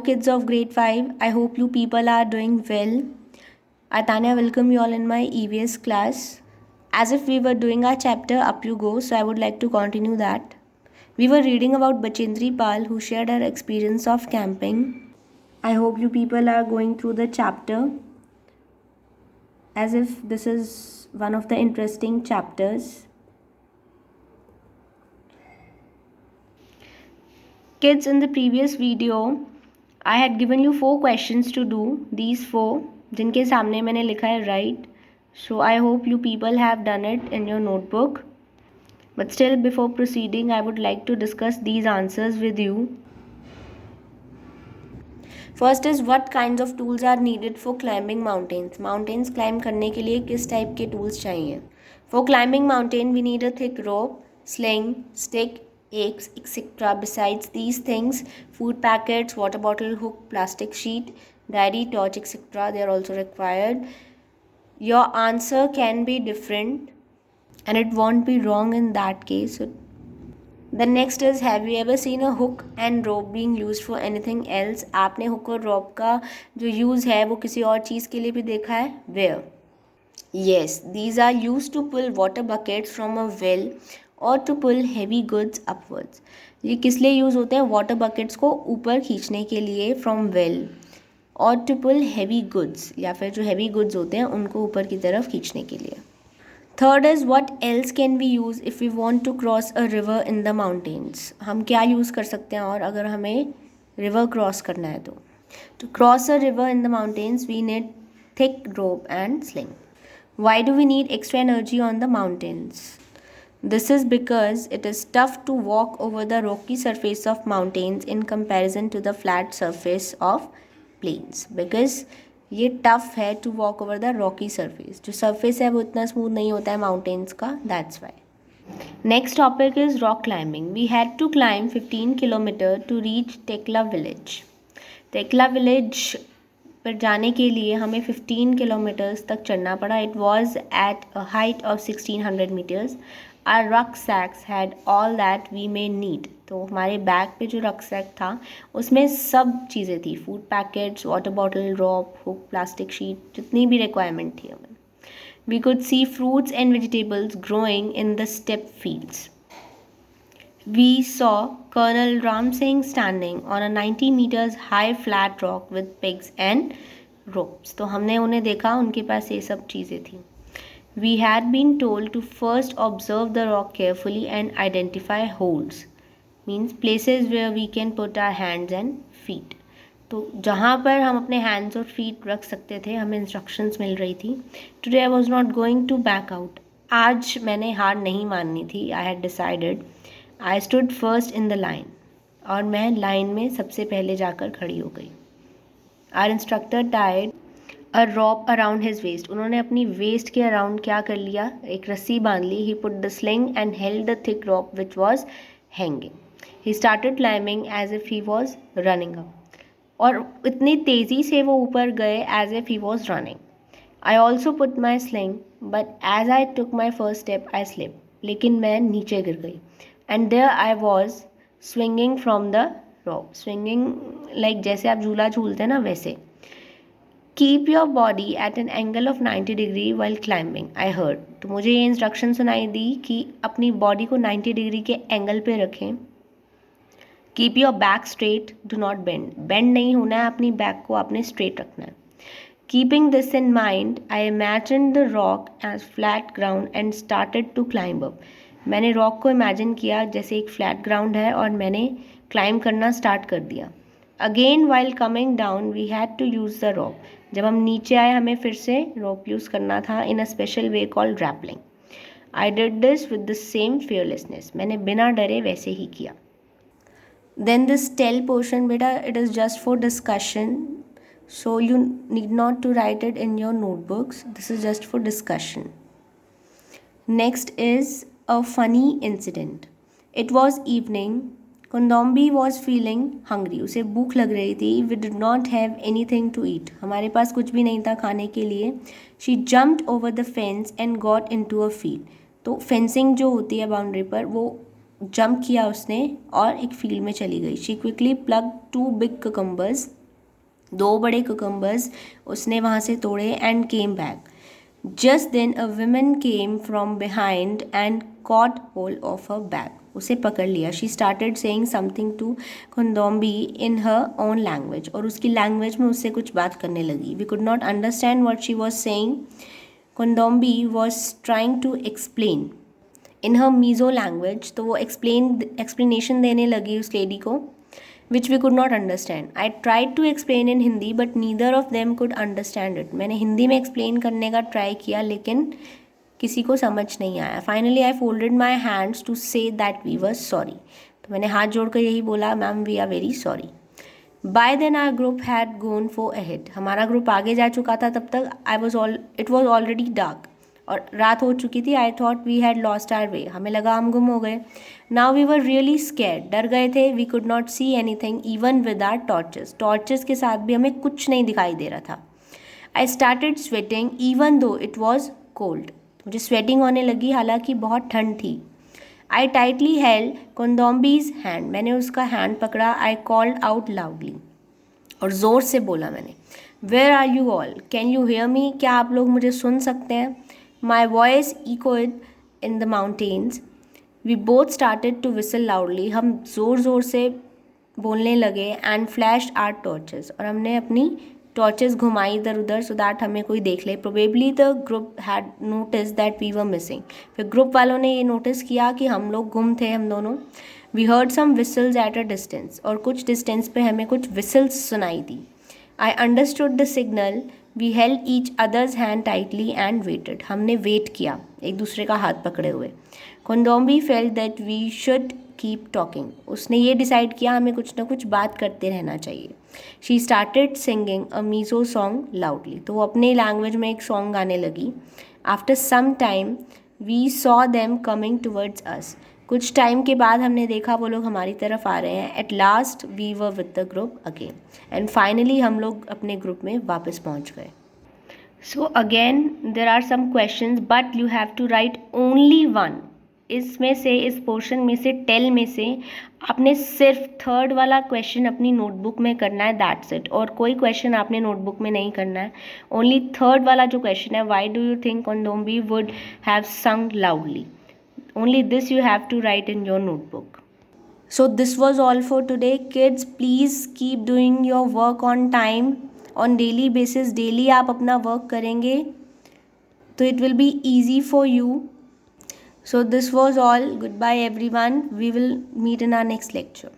Kids of grade 5, I hope you people are doing well. I Tanya welcome you all in my EVS class. As if we were doing our chapter Up You Go, so I would like to continue that. We were reading about Bachindri Pal who shared her experience of camping. I hope you people are going through the chapter as if this is one of the interesting chapters. Kids, in the previous video, I had given you 4 questions to do. These 4, जिनके सामने मैंने लिखा है write. So I hope you people have done it in your notebook. But still, before proceeding, I would like to discuss these answers with you. First is what kinds of tools are needed for climbing mountains. Mountains climb करने के लिए किस type के tools चाहिए? For climbing mountain, we need a thick rope, sling, stick, axe, etc. Besides these things, food packets, water bottle, hook, plastic sheet, diary, torch, etc. They are also required. Your answer can be different and it won't be wrong in that case. The next is, have you ever seen a hook and rope being used for anything else? आपने hook और rope का जो use है वो किसी और चीज़ के लिए भी देखा है? Where? Yes, these are used to pull water buckets from a well or to pull heavy goods upwards. ये किस लिए यूज़ होते हैं? वाटर बकेट्स को ऊपर खींचने के लिए फ्रॉम वेल और टू पुल हैवी गुड्स, या फिर जो हैवी गुड्स होते हैं उनको ऊपर की तरफ खींचने के लिए. Third is what else can we use if we want to cross a river in the mountains. हम क्या यूज़ कर सकते हैं और अगर हमें रिवर क्रॉस करना है तो. To cross a river in the mountains we need thick rope and sling. Why do we need extra energy on the mountains? This is because it is tough to walk over the rocky surface of mountains in comparison to the flat surface of plains. Because ये tough है to walk over the rocky surface. जो surface है वो इतना smooth नहीं होता है mountains का. That's why. Next topic is rock climbing. We had to climb 15 kilometers to reach Tekla village. Tekla village पर जाने के लिए हमें 15 किलोमीटर्स तक चढ़ना पड़ा. It was at a height of 1600 metres. Our rucksacks had all that we may need. तो हमारे बैग पे जो रक सैक था उसमें सब चीज़ें थी. Food packets, water bottle, rope, hook, plastic sheet, जितनी भी रिक्वायरमेंट थी हमें. We could see fruits and vegetables growing in the step fields. We saw Colonel Ram Singh standing on a 90 meters high flat rock with pigs and ropes. तो हमने उन्हें देखा, उनके पास ये सब चीज़ें थी. We had been told to first observe the rock carefully and identify holes. Means places where we can put our hands and feet. तो जहाँ पर हम अपने hands और feet रख सकते थे हमें instructions मिल रही थी. Today I was not going to back out. आज मैंने हार नहीं माननी थी. I had decided. I stood first in the line. और मैं लाइन में सबसे पहले जाकर खड़ी हो गई. Our instructor tied a rope around his waist. उन्होंने अपनी वेस्ट के अराउंड क्या कर लिया? एक रस्सी बांध ली. He put the sling and held the thick rope which was hanging. He started climbing as if he was running up. और इतनी तेज़ी से वो ऊपर गए as if he was running. I also put my sling but as I took my first step I slip. लेकिन मैं नीचे गिर गई. And there I was swinging from the rope. Swinging like जैसे आप झूला झूलते हैं ना वैसे. Keep your body at an angle of 90 degree while climbing. I heard. तो मुझे ये इंस्ट्रक्शन सुनाई दी कि अपनी बॉडी को 90 डिग्री के एंगल पे रखें. Keep your back straight. Do not bend. Bend नहीं होना है, अपनी बैक को आपने straight रखना है. Keeping this in mind, I imagined the rock as flat ground and started to climb up. मैंने रॉक को इमेजिन किया जैसे एक फ्लैट ग्राउंड है और मैंने क्लाइंब करना स्टार्ट कर दिया. Again while coming down we had to use the rope. जब हम नीचे आए हमें फिर से रॉप यूज़ करना था in a special way called rappelling. I did this with the same fearlessness. मैंने बिना डरे वैसे ही किया. देन दिस टेल पोर्शन बेटा it is just for discussion. So you need not to write it in your notebooks. This is just for discussion. Next is a funny incident. It was evening. Kondombi was feeling hungry. उसे भूख लग रही थी. We did not have anything to eat. हमारे पास कुछ भी नहीं था खाने के लिए. She jumped over the fence and got into a field. तो fencing जो होती है बाउंड्री पर वो जंप किया उसने और एक फील्ड में चली गई. She quickly plug 2 big cucumbers, 2 बड़े कुकम्बर्स उसने वहाँ से तोड़े and came back. Just then a woman came from behind and caught hold of her bag. उसे पकड़ लिया. She started saying something to Kundombi in her own language. और उसकी लैंग्वेज में उससे कुछ बात करने लगी. We could not understand what she was saying. Kundombi was trying to explain in her Mizo language. तो वो एक्सप्लेनेशन देने लगी उस लेडी को, which we could not understand. I tried to explain in Hindi but neither of them could understand it. मैंने हिंदी में explain करने का ट्राई किया लेकिन किसी को समझ नहीं आया. Finally I folded my hands to say that we were sorry. तो मैंने हाथ जोड़कर यही बोला, ma'am we are very sorry. By then our group had gone far ahead. हमारा ग्रुप आगे जा चुका था तब तक. इट वॉज ऑलरेडी डार्क और रात हो चुकी थी. I thought we had lost our way. हमें लगा हम गुम हो गए. Now we were really scared. डर गए थे. We could not see anything even with our torches. Torches के साथ भी हमें कुछ नहीं दिखाई दे रहा था. I started sweating even though it was cold. मुझे स्वेटिंग होने लगी हालांकि बहुत ठंड थी. आई टाइटली हेल्ड कुंदोम्बीज हैंड. मैंने उसका हैंड पकड़ा. I called out loudly. और ज़ोर से बोला मैंने, where are you all, can you hear me. क्या आप लोग मुझे सुन सकते हैं. My voice echoed in the mountains. We both started to whistle loudly. हम ज़ोर ज़ोर से बोलने लगे. And flash our torches. और हमने अपनी टॉर्चेस घुमाई इधर उधर सो दैट हमें कोई देख ले. Probably the group had notice that we were missing. फिर ग्रुप वालों ने ये नोटिस किया कि हम लोग गुम थे हम दोनों. We heard some whistles at a distance. और कुछ डिस्टेंस पे हमें कुछ विसल्स सुनाई दी. I understood the signal. We held each others hand tightly and waited. हमने वेट किया एक दूसरे का हाथ पकड़े हुए. Kundombi felt that we should keep talking. उसने ये डिसाइड किया हमें कुछ ना कुछ बात करते रहना चाहिए. She started singing a Mizo song loudly. तो वो अपने लैंग्वेज में एक सॉन्ग गाने लगी. After some time we saw them coming towards us. कुछ टाइम के बाद हमने देखा वो लोग हमारी तरफ आ रहे हैं. At last we were with the group again. And finally हम लोग अपने ग्रुप में वापस पहुंच गए. So again there are some questions but you have to write only one. इसमें से इस पोर्शन में से टेल में से आपने सिर्फ थर्ड वाला क्वेश्चन अपनी नोटबुक में करना है. That's it. और कोई क्वेश्चन आपने नोटबुक में नहीं करना है. ओनली थर्ड वाला जो क्वेश्चन है, why do you think Kundombi would have sung loudly. Only this you have to write in your notebook. So this was all for today. Kids, please keep doing your work on time. On daily basis, daily आप अपना work करेंगे तो it will be easy for you. So this was all. Goodbye everyone. We will meet in our next lecture.